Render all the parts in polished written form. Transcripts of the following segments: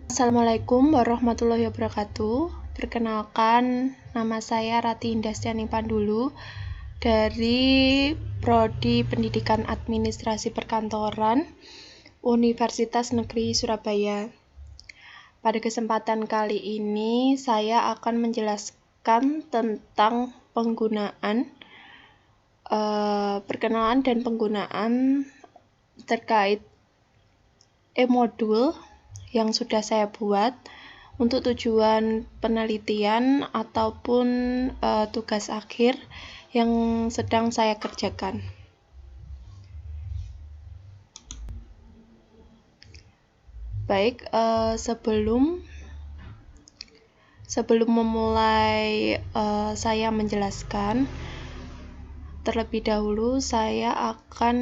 Assalamualaikum warahmatullahi wabarakatuh. Perkenalkan, nama saya Rati Indastiani Pandulu dari Prodi Pendidikan Administrasi Perkantoran Universitas Negeri Surabaya. Pada kesempatan kali ini, saya akan menjelaskan tentang perkenalan dan penggunaan terkait e-modul yang sudah saya buat untuk tujuan penelitian ataupun tugas akhir yang sedang saya kerjakan. Baik, sebelum memulai saya menjelaskan, terlebih dahulu saya akan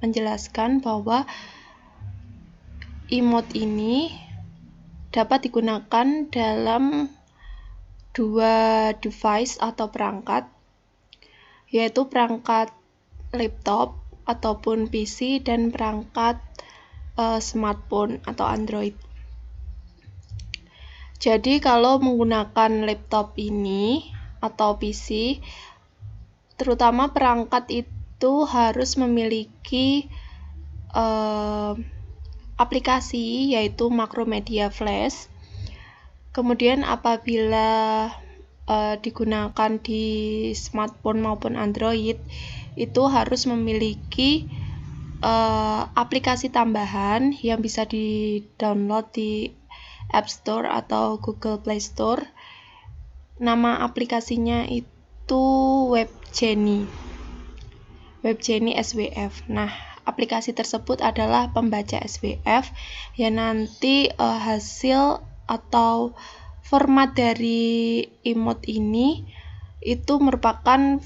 menjelaskan bahwa emote ini dapat digunakan dalam dua device atau perangkat, yaitu perangkat laptop ataupun PC dan perangkat smartphone atau Android. Jadi kalau menggunakan laptop ini atau PC, terutama perangkat itu harus memiliki aplikasi yaitu Macromedia Flash. Kemudian apabila digunakan di smartphone maupun Android, itu harus memiliki aplikasi tambahan yang bisa di-download di App Store atau Google Play Store. Nama aplikasinya itu WebGenie SWF. Nah, aplikasi tersebut adalah pembaca SWF yang nanti hasil atau format dari emote ini itu merupakan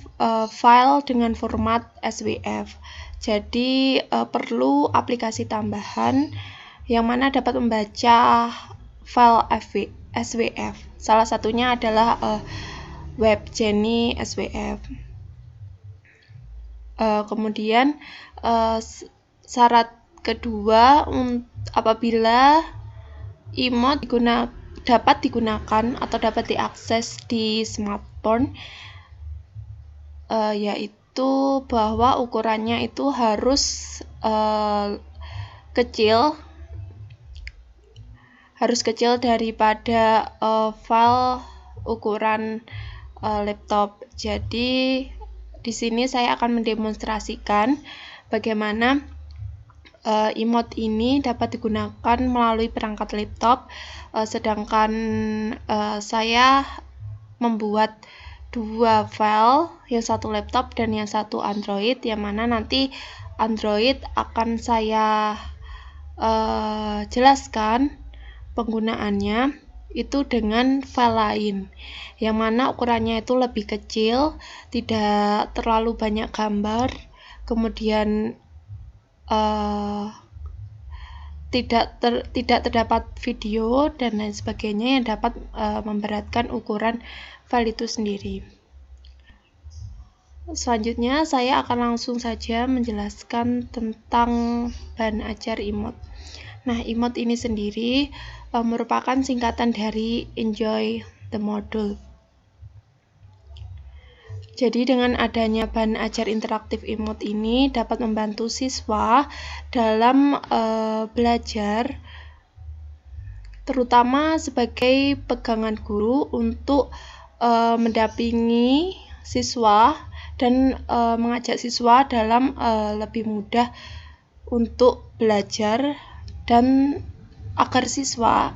file dengan format SWF. Jadi perlu aplikasi tambahan yang mana dapat membaca file SWF. Salah satunya adalah WebGenie SWF. Kemudian syarat kedua, apabila emote dapat digunakan atau dapat diakses di smartphone, yaitu bahwa ukurannya itu harus kecil daripada file ukuran laptop. Jadi di sini saya akan mendemonstrasikan bagaimana emote ini dapat digunakan melalui perangkat laptop, sedangkan saya membuat dua file, yang satu laptop dan yang satu Android, yang mana nanti Android akan saya jelaskan penggunaannya itu dengan file lain, yang mana ukurannya itu lebih kecil, tidak terlalu banyak gambar, kemudian tidak terdapat video dan lain sebagainya yang dapat memberatkan ukuran file itu sendiri. Selanjutnya saya akan langsung saja menjelaskan tentang bahan ajar emote. Nah, emote ini sendiri merupakan singkatan dari Enjoy the Module. Jadi dengan adanya bahan ajar interaktif emote ini dapat membantu siswa dalam belajar, terutama sebagai pegangan guru untuk mendampingi siswa dan mengajak siswa dalam lebih mudah untuk belajar, dan agar siswa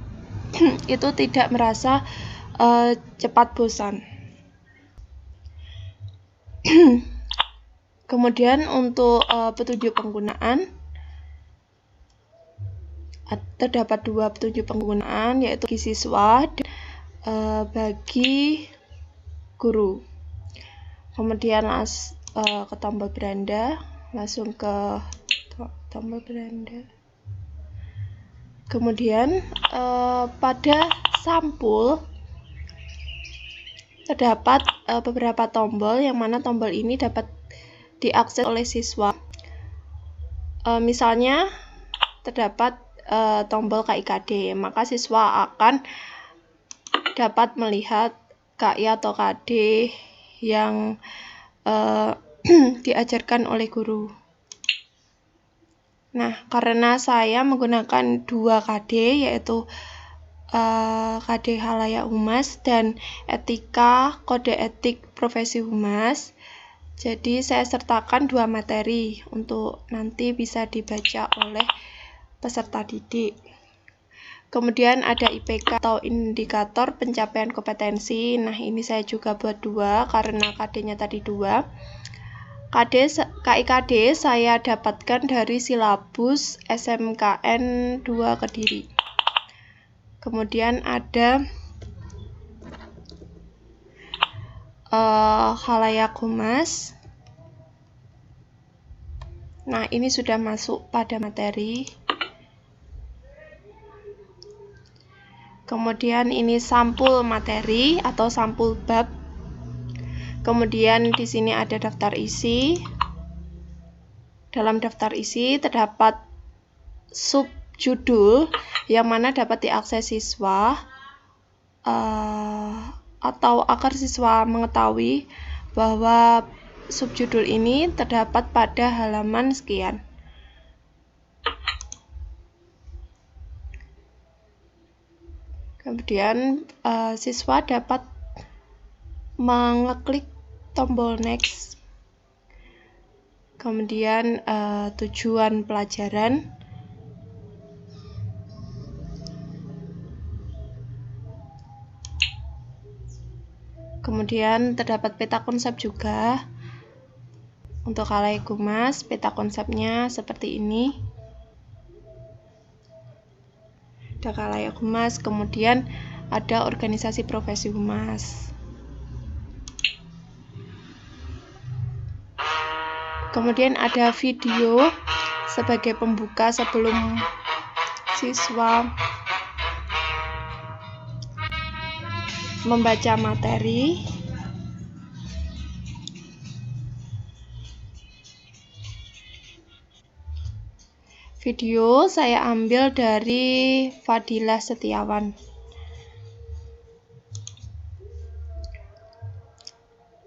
itu tidak merasa cepat bosan. Kemudian untuk petunjuk penggunaan, terdapat dua petunjuk penggunaan, yaitu bagi siswa dan bagi guru. Kemudian ke tombol beranda, langsung ke tombol beranda. Kemudian pada sampul terdapat beberapa tombol, yang mana tombol ini dapat diakses oleh siswa. Misalnya terdapat tombol KIKD, maka siswa akan dapat melihat KI atau KD yang diajarkan oleh guru. Nah, karena saya menggunakan 2 KD, yaitu KD Halayak Humas dan Etika Kode Etik Profesi Humas, jadi saya sertakan 2 materi untuk nanti bisa dibaca oleh peserta didik. Kemudian ada IPK atau indikator pencapaian kompetensi. Nah, ini saya juga buat 2 karena KD-nya tadi 2. KIKD saya dapatkan dari silabus SMKN 2 Kediri. Kemudian ada Halayak Humas. Nah, ini sudah masuk pada materi. Kemudian ini sampul materi atau sampul bab. Kemudian di sini ada daftar isi. Dalam daftar isi terdapat subjudul yang mana dapat diakses siswa atau agar siswa mengetahui bahwa subjudul ini terdapat pada halaman sekian. Kemudian siswa dapat mengeklik tombol next. Kemudian tujuan pelajaran. Kemudian terdapat peta konsep juga. Untuk Halayak Humas, peta konsepnya seperti ini. Ada Halayak Humas, kemudian ada organisasi profesi humas. Kemudian ada video sebagai pembuka sebelum siswa membaca materi. Video saya ambil dari Fadilah Setiawan.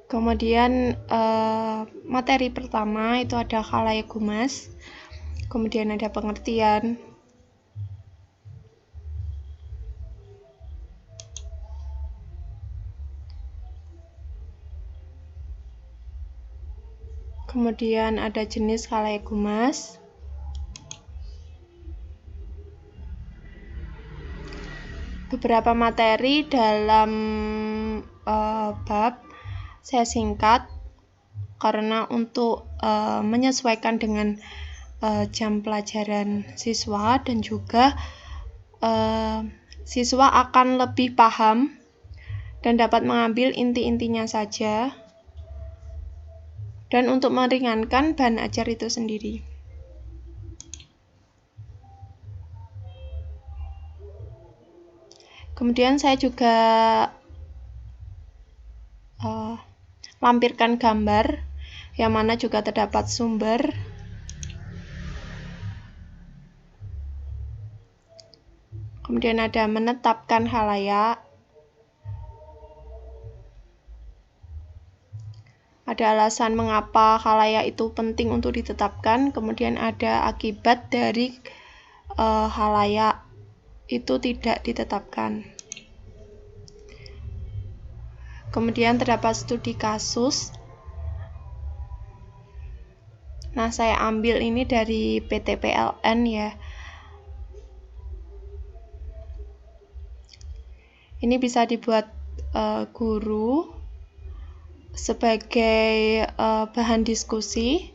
Kemudian materi pertama itu ada Halayak Humas. Kemudian ada pengertian. Kemudian ada jenis Halayak Humas. Beberapa materi dalam bab saya singkat karena untuk menyesuaikan dengan jam pelajaran siswa dan juga siswa akan lebih paham dan dapat mengambil inti-intinya saja, dan untuk meringankan bahan ajar itu sendiri. Kemudian saya juga lampirkan gambar yang mana juga terdapat sumber. Kemudian ada menetapkan halayak. Ada alasan mengapa halayak itu penting untuk ditetapkan. Kemudian ada akibat dari halayak itu tidak ditetapkan. Kemudian terdapat studi kasus. Nah, saya ambil ini dari PT PLN ya. Ini bisa dibuat guru sebagai bahan diskusi.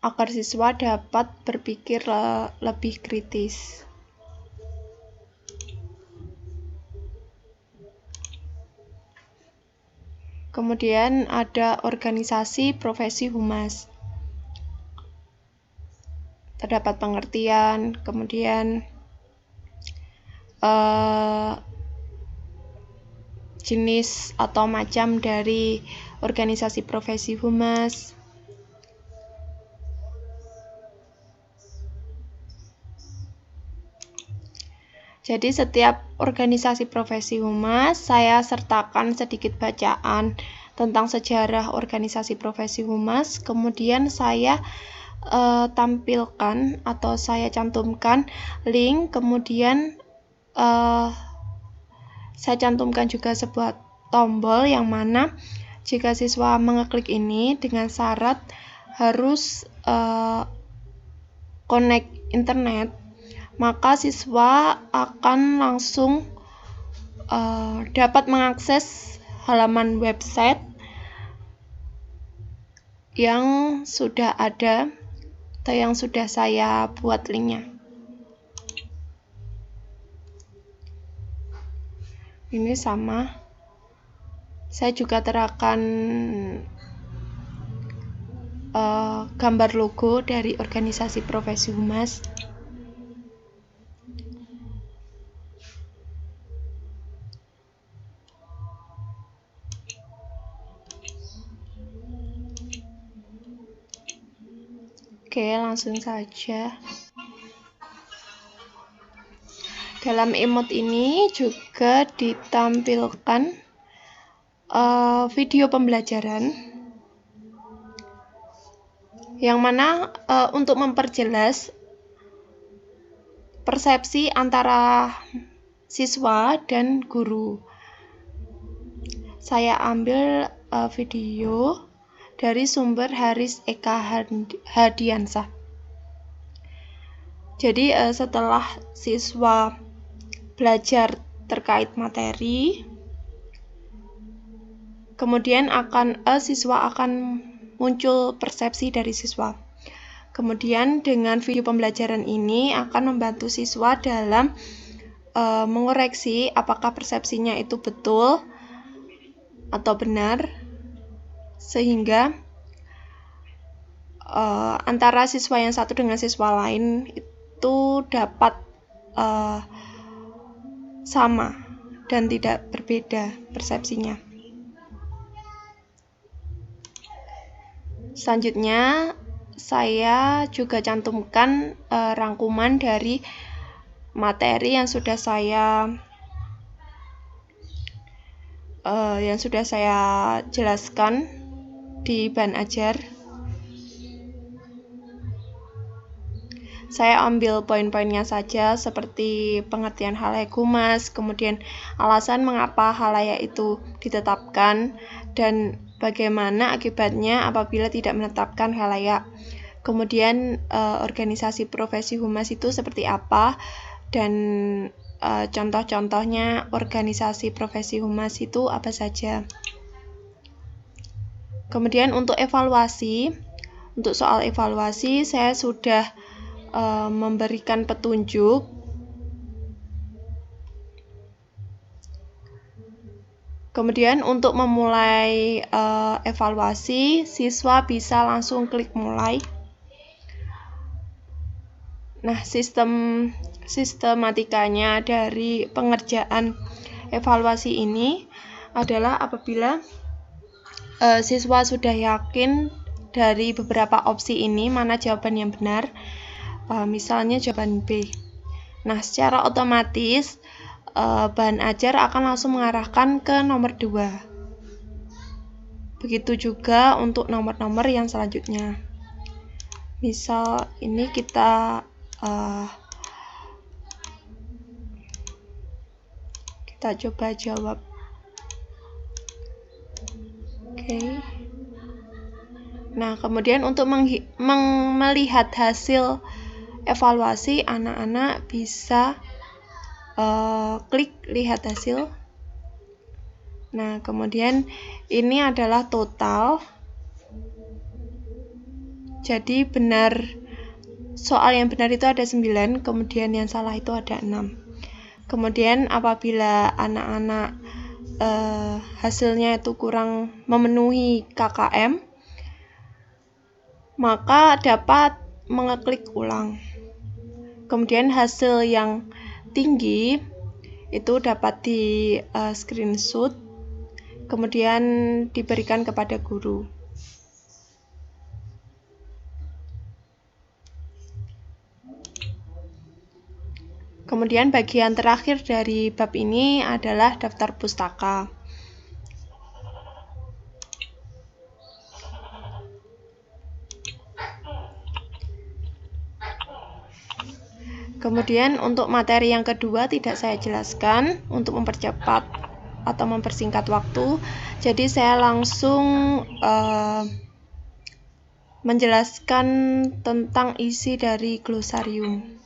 Agar siswa dapat berpikir lebih kritis. Kemudian ada organisasi profesi humas. Terdapat pengertian, kemudian jenis atau macam dari organisasi profesi humas. Jadi setiap organisasi profesi humas saya sertakan sedikit bacaan tentang sejarah organisasi profesi humas, kemudian saya tampilkan atau saya cantumkan link, kemudian saya cantumkan juga sebuah tombol yang mana jika siswa mengeklik ini dengan syarat harus connect internet, maka siswa akan langsung dapat mengakses halaman website yang sudah ada atau yang sudah saya buat linknya. Ini sama, saya juga terakan gambar logo dari organisasi profesi humas. Oke, langsung saja. Dalam emot ini juga ditampilkan video pembelajaran yang mana untuk memperjelas persepsi antara siswa dan guru. Saya ambil video dari sumber Haris Eka Hadiansah. Jadi setelah siswa belajar terkait materi, kemudian siswa akan muncul persepsi dari siswa. Kemudian dengan video pembelajaran ini akan membantu siswa dalam mengoreksi apakah persepsinya itu betul atau benar, sehingga antara siswa yang satu dengan siswa lain itu dapat sama dan tidak berbeda persepsinya. Selanjutnya saya juga cantumkan rangkuman dari materi yang sudah saya jelaskan di bahan ajar. Saya ambil poin-poinnya saja seperti pengertian halayak humas, kemudian alasan mengapa halayak itu ditetapkan, dan bagaimana akibatnya apabila tidak menetapkan halayak. Kemudian organisasi profesi humas itu seperti apa, dan contoh-contohnya organisasi profesi humas itu apa saja. Kemudian untuk evaluasi, untuk soal evaluasi saya sudah memberikan petunjuk Kemudian untuk memulai evaluasi, siswa bisa langsung klik mulai. Nah, sistematikanya dari pengerjaan evaluasi ini adalah apabila siswa sudah yakin dari beberapa opsi ini mana jawaban yang benar, misalnya jawaban B. Nah, secara otomatis bahan ajar akan langsung mengarahkan ke nomor 2. Begitu juga untuk nomor-nomor yang selanjutnya. Misal ini kita coba jawab. Oke. Nah, kemudian untuk melihat hasil evaluasi, anak-anak bisa klik lihat hasil. Nah, kemudian ini adalah total. Jadi soal yang benar itu ada 9, kemudian yang salah itu ada 6. Kemudian apabila anak-anak hasilnya itu kurang memenuhi KKM, maka dapat mengeklik ulang. Kemudian hasil yang tinggi itu dapat di screenshot, kemudian diberikan kepada guru. Kemudian bagian terakhir dari bab ini adalah daftar pustaka. Kemudian untuk materi yang kedua tidak saya jelaskan untuk mempercepat atau mempersingkat waktu. Jadi saya langsung menjelaskan tentang isi dari glosarium.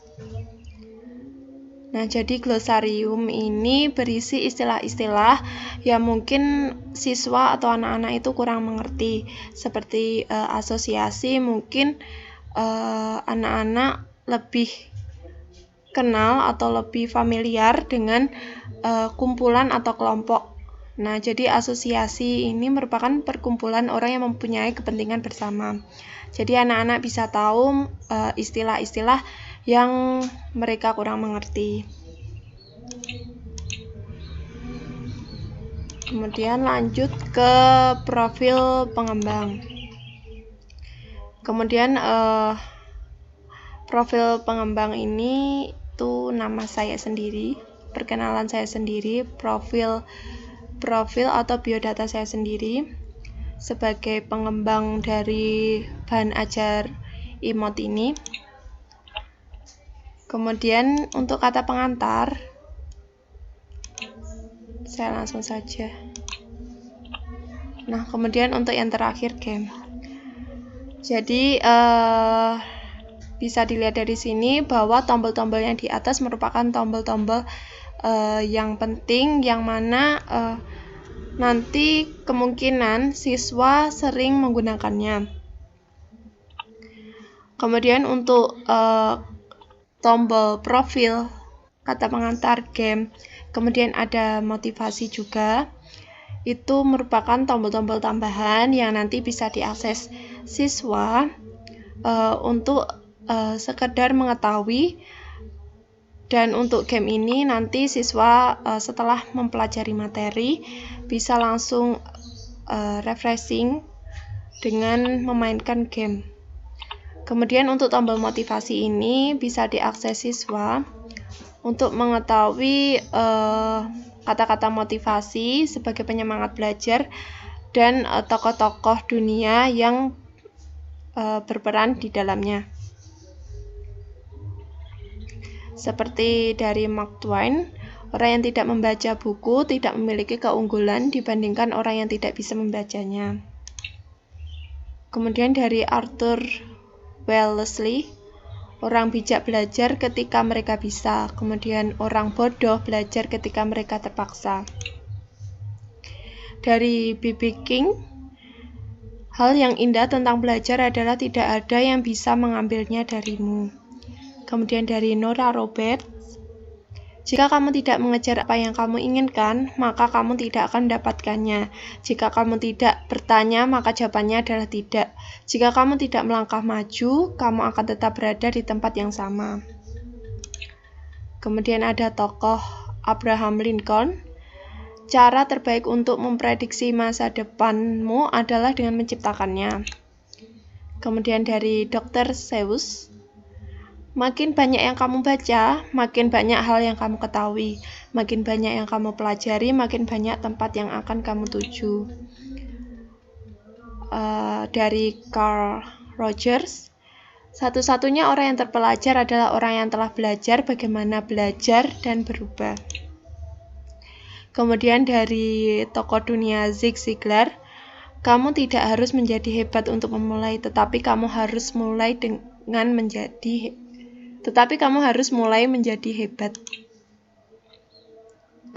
Nah, jadi glosarium ini berisi istilah-istilah yang mungkin siswa atau anak-anak itu kurang mengerti. Seperti asosiasi, mungkin anak-anak lebih kenal atau lebih familiar dengan kumpulan atau kelompok. Nah, jadi asosiasi ini merupakan perkumpulan orang yang mempunyai kepentingan bersama. Jadi anak-anak bisa tahu istilah-istilah yang mereka kurang mengerti. Kemudian lanjut ke profil pengembang. Kemudian profil pengembang ini itu nama saya sendiri, perkenalan saya sendiri, profil atau biodata saya sendiri sebagai pengembang dari bahan ajar IMOT ini. Kemudian untuk kata pengantar, saya langsung saja. Nah, kemudian untuk yang terakhir game. Jadi bisa dilihat dari sini bahwa tombol-tombol yang di atas merupakan tombol-tombol yang penting, yang mana nanti kemungkinan siswa sering menggunakannya. Kemudian untuk tombol profil, kata pengantar, game, kemudian ada motivasi juga. Itu merupakan tombol-tombol tambahan yang nanti bisa diakses siswa untuk sekedar mengetahui. Dan untuk game ini nanti siswa setelah mempelajari materi bisa langsung refreshing dengan memainkan game. Kemudian untuk tombol motivasi ini bisa diakses siswa untuk mengetahui kata-kata motivasi sebagai penyemangat belajar dan tokoh-tokoh dunia yang berperan di dalamnya. Seperti dari Mark Twain, orang yang tidak membaca buku tidak memiliki keunggulan dibandingkan orang yang tidak bisa membacanya. Kemudian dari Arthur Wellesley, orang bijak belajar ketika mereka bisa, kemudian orang bodoh belajar ketika mereka terpaksa. Dari B.B. King, hal yang indah tentang belajar adalah tidak ada yang bisa mengambilnya darimu. Kemudian dari Nora Roberts, jika kamu tidak mengejar apa yang kamu inginkan, maka kamu tidak akan mendapatkannya. Jika kamu tidak bertanya, maka jawabannya adalah tidak. Jika kamu tidak melangkah maju, kamu akan tetap berada di tempat yang sama. Kemudian ada tokoh Abraham Lincoln. Cara terbaik untuk memprediksi masa depanmu adalah dengan menciptakannya. Kemudian dari Dr. Seuss, makin banyak yang kamu baca, makin banyak hal yang kamu ketahui. Makin banyak yang kamu pelajari, makin banyak tempat yang akan kamu tuju. Dari Carl Rogers, satu-satunya orang yang terpelajar adalah orang yang telah belajar bagaimana belajar dan berubah. Kemudian dari tokoh dunia Zig Ziglar, kamu tidak harus menjadi hebat untuk memulai, tetapi kamu harus mulai menjadi hebat.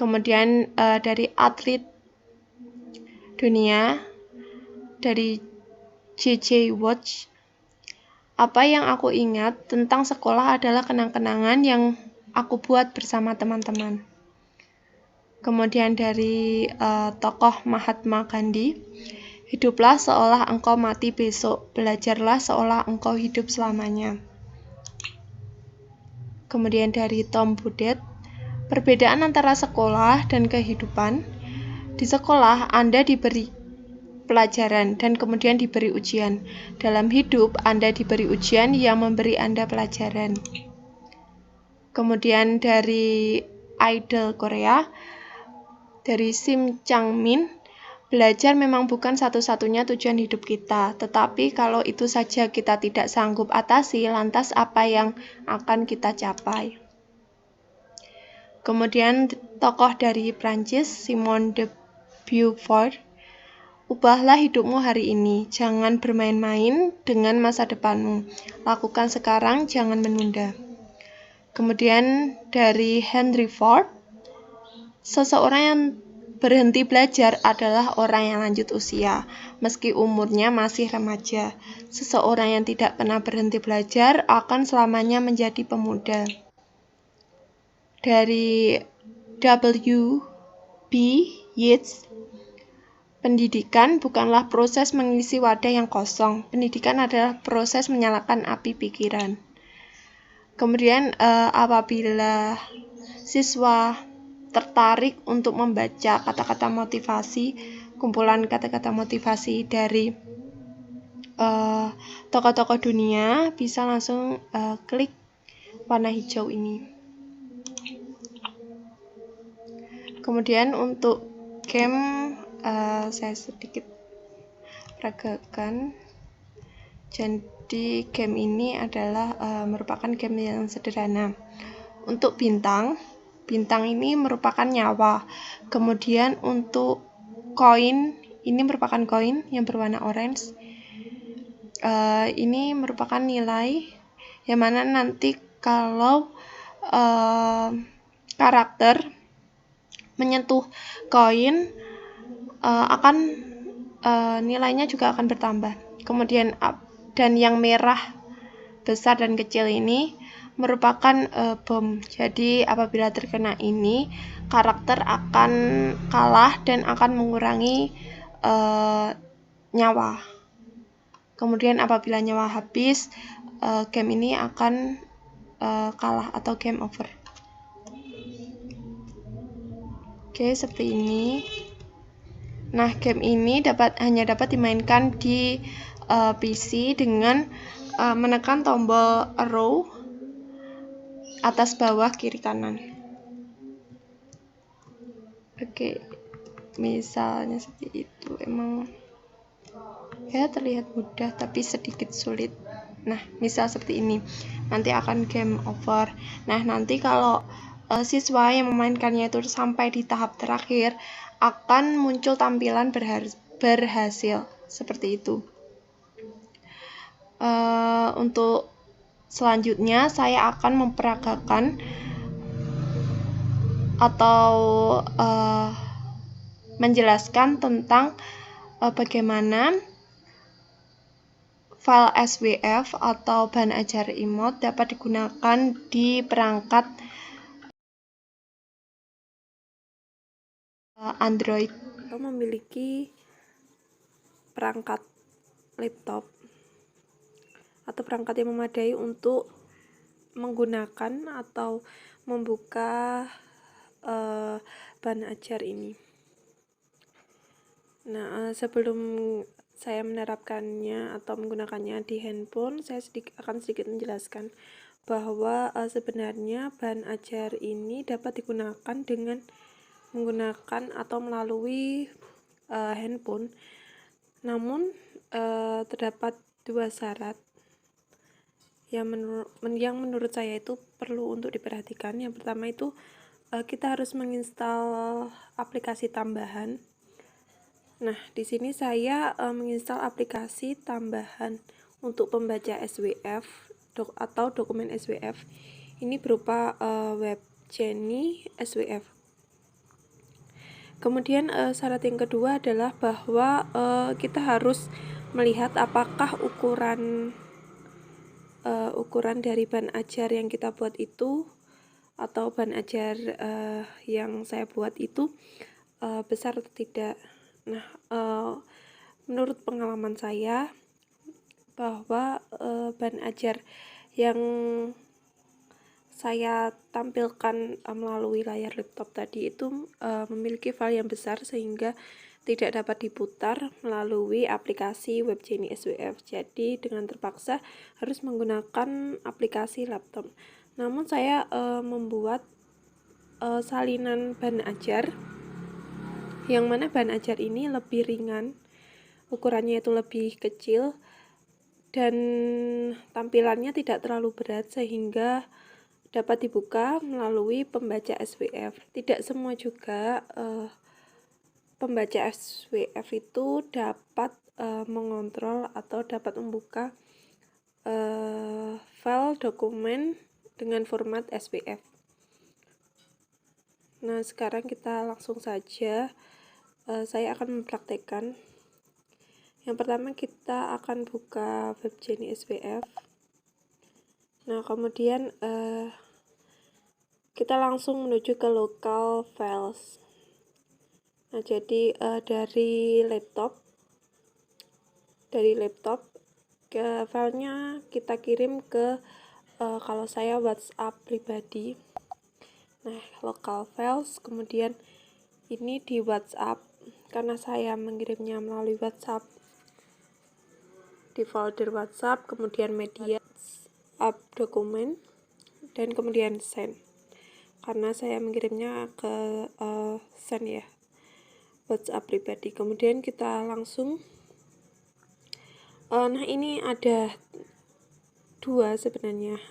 Kemudian dari atlet dunia, dari J.J. Watch, apa yang aku ingat tentang sekolah adalah kenang-kenangan yang aku buat bersama teman-teman. Kemudian dari tokoh Mahatma Gandhi, hiduplah seolah engkau mati besok, belajarlah seolah engkau hidup selamanya. Kemudian dari Tom Baudet, perbedaan antara sekolah dan kehidupan. Di sekolah Anda diberi pelajaran dan kemudian diberi ujian. Dalam hidup Anda diberi ujian yang memberi Anda pelajaran. Kemudian dari idol Korea, dari Sim Chang Min, belajar memang bukan satu-satunya tujuan hidup kita, tetapi kalau itu saja kita tidak sanggup atasi, lantas apa yang akan kita capai? Kemudian tokoh dari Prancis, Simone de Beauvoir, ubahlah hidupmu hari ini, jangan bermain-main dengan masa depanmu, lakukan sekarang, jangan menunda. Kemudian dari Henry Ford, seseorang yang berhenti belajar adalah orang yang lanjut usia, meski umurnya masih remaja. Seseorang yang tidak pernah berhenti belajar akan selamanya menjadi pemuda. Dari W.B. Yeats, pendidikan bukanlah proses mengisi wadah yang kosong. Pendidikan adalah proses menyalakan api pikiran. Kemudian apabila siswa tertarik untuk membaca kata-kata motivasi, kumpulan kata-kata motivasi dari tokoh-tokoh dunia, bisa langsung klik warna hijau ini. Kemudian untuk game saya sedikit peragakan. Jadi game ini adalah merupakan game yang sederhana. Untuk bintang ini merupakan nyawa. Kemudian untuk koin, ini merupakan koin yang berwarna orange. Ini merupakan nilai yang mana nanti kalau karakter menyentuh koin akan nilainya juga akan bertambah. Kemudian dan yang merah besar dan kecil ini merupakan bom. Jadi apabila terkena ini, karakter akan kalah dan akan mengurangi nyawa. Kemudian apabila nyawa habis, game ini akan kalah atau game over. Oke, seperti ini. Nah, game ini hanya dapat dimainkan di PC dengan menekan tombol arrow atas bawah kiri kanan. Oke, misalnya seperti itu. Emang ya terlihat mudah tapi sedikit sulit. Nah, misal seperti ini, nanti akan game over. Nah, nanti kalau siswa yang memainkannya itu sampai di tahap terakhir, akan muncul tampilan berhasil seperti itu. Untuk selanjutnya saya akan memperagakan atau menjelaskan tentang bagaimana file SWF atau bahan ajar emot dapat digunakan di perangkat Android atau memiliki perangkat laptop atau perangkat yang memadai untuk menggunakan atau membuka bahan ajar ini. Nah, sebelum saya menerapkannya atau menggunakannya di handphone, saya akan sedikit menjelaskan bahwa sebenarnya bahan ajar ini dapat digunakan dengan menggunakan atau melalui handphone. Namun terdapat dua syarat yang menurut saya itu perlu untuk diperhatikan. Yang pertama itu kita harus menginstal aplikasi tambahan. Nah, di sini saya menginstal aplikasi tambahan untuk pembaca SWF atau dokumen SWF. Ini berupa WebGeni SWF. Kemudian syarat yang kedua adalah bahwa kita harus melihat apakah ukuran dari bahan ajar yang kita buat itu atau bahan ajar yang saya buat itu besar atau tidak. Nah, menurut pengalaman saya bahwa bahan ajar yang saya tampilkan melalui layar laptop tadi itu memiliki file yang besar sehingga tidak dapat diputar melalui aplikasi WebGeni SWF. Jadi dengan terpaksa harus menggunakan aplikasi laptop. Namun saya membuat salinan bahan ajar, yang mana bahan ajar ini lebih ringan, ukurannya itu lebih kecil, dan tampilannya tidak terlalu berat sehingga dapat dibuka melalui pembaca SWF. Tidak semua juga pembaca SWF itu dapat mengontrol atau dapat membuka file dokumen dengan format SWF. Nah, sekarang kita langsung saja, saya akan mempraktekkan. Yang pertama kita akan buka WebJenny SWF. Nah, kemudian kita langsung menuju ke local files. Nah, jadi dari laptop ke filenya kita kirim ke kalau saya WhatsApp pribadi. Nah, local files, kemudian ini di WhatsApp, karena saya mengirimnya melalui WhatsApp, di folder WhatsApp, kemudian media, up dokumen, dan kemudian send. Karena saya mengirimnya ke send ya, WhatsApp pribadi. Kemudian kita langsung nah ini ada dua sebenarnya.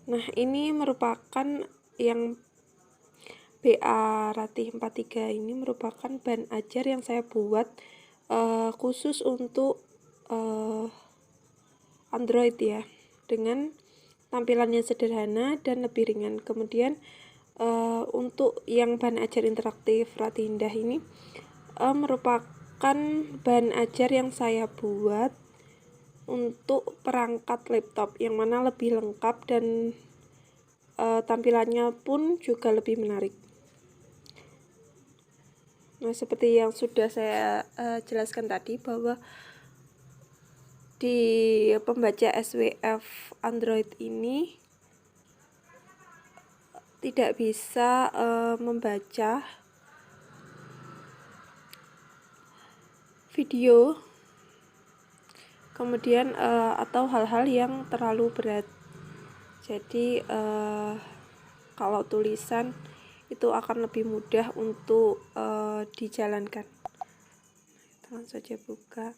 Nah, ini merupakan yang BA Ratih 43 ini merupakan bahan ajar yang saya buat khusus untuk Android ya, dengan tampilannya sederhana dan lebih ringan. Kemudian untuk yang bahan ajar interaktif Ratih Indah ini merupakan bahan ajar yang saya buat untuk perangkat laptop, yang mana lebih lengkap dan tampilannya pun juga lebih menarik. Nah, seperti yang sudah saya jelaskan tadi, bahwa di pembaca SWF Android ini tidak bisa membaca video, kemudian atau hal-hal yang terlalu berat. Jadi kalau tulisan itu akan lebih mudah untuk dijalankan. Kita langsung saja buka.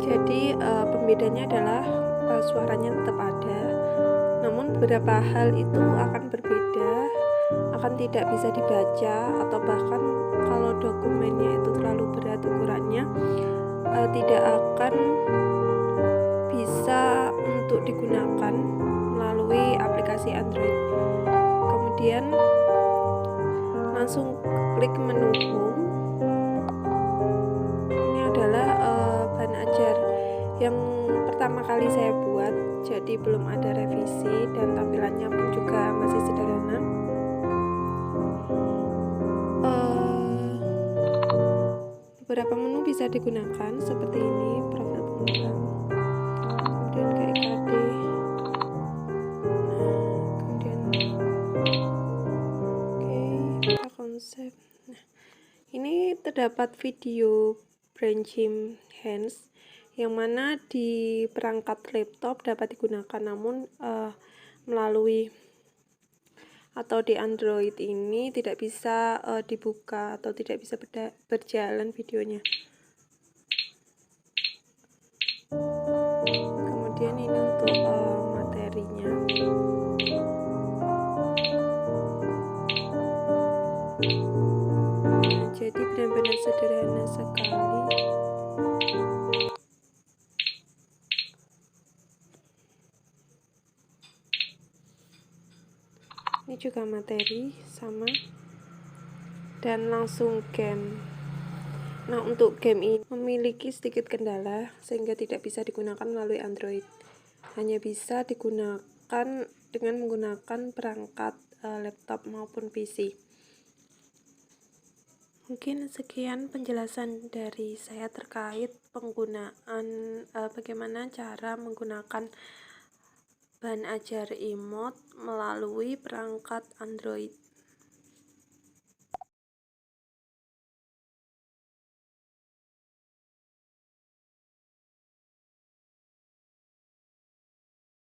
Jadi pembedanya adalah suaranya tetap ada, namun beberapa hal itu akan berbeda, akan tidak bisa dibaca, atau bahkan kalau dokumennya itu terlalu berat ukurannya tidak akan bisa untuk digunakan melalui aplikasi Android. Kemudian langsung klik menu home. Ini adalah bahan ajar yang pertama kali saya buat, jadi belum ada revisi dan tampilannya pun juga masih sederhana. Beberapa menu bisa digunakan seperti ini, profil pengembang, kemudian ke EKD, kemudian kita konsep. Nah, ini terdapat video branching hands, yang mana di perangkat laptop dapat digunakan, namun melalui atau di Android ini tidak bisa dibuka atau tidak bisa berjalan videonya. Kemudian ini untuk materinya. Nah, jadi benar-benar sederhana sekali. Ini juga materi sama, dan langsung game. Nah, untuk game ini memiliki sedikit kendala sehingga tidak bisa digunakan melalui Android, hanya bisa digunakan dengan menggunakan perangkat laptop maupun PC. Mungkin sekian penjelasan dari saya terkait penggunaan bagaimana cara menggunakan bahan ajar emot melalui perangkat Android.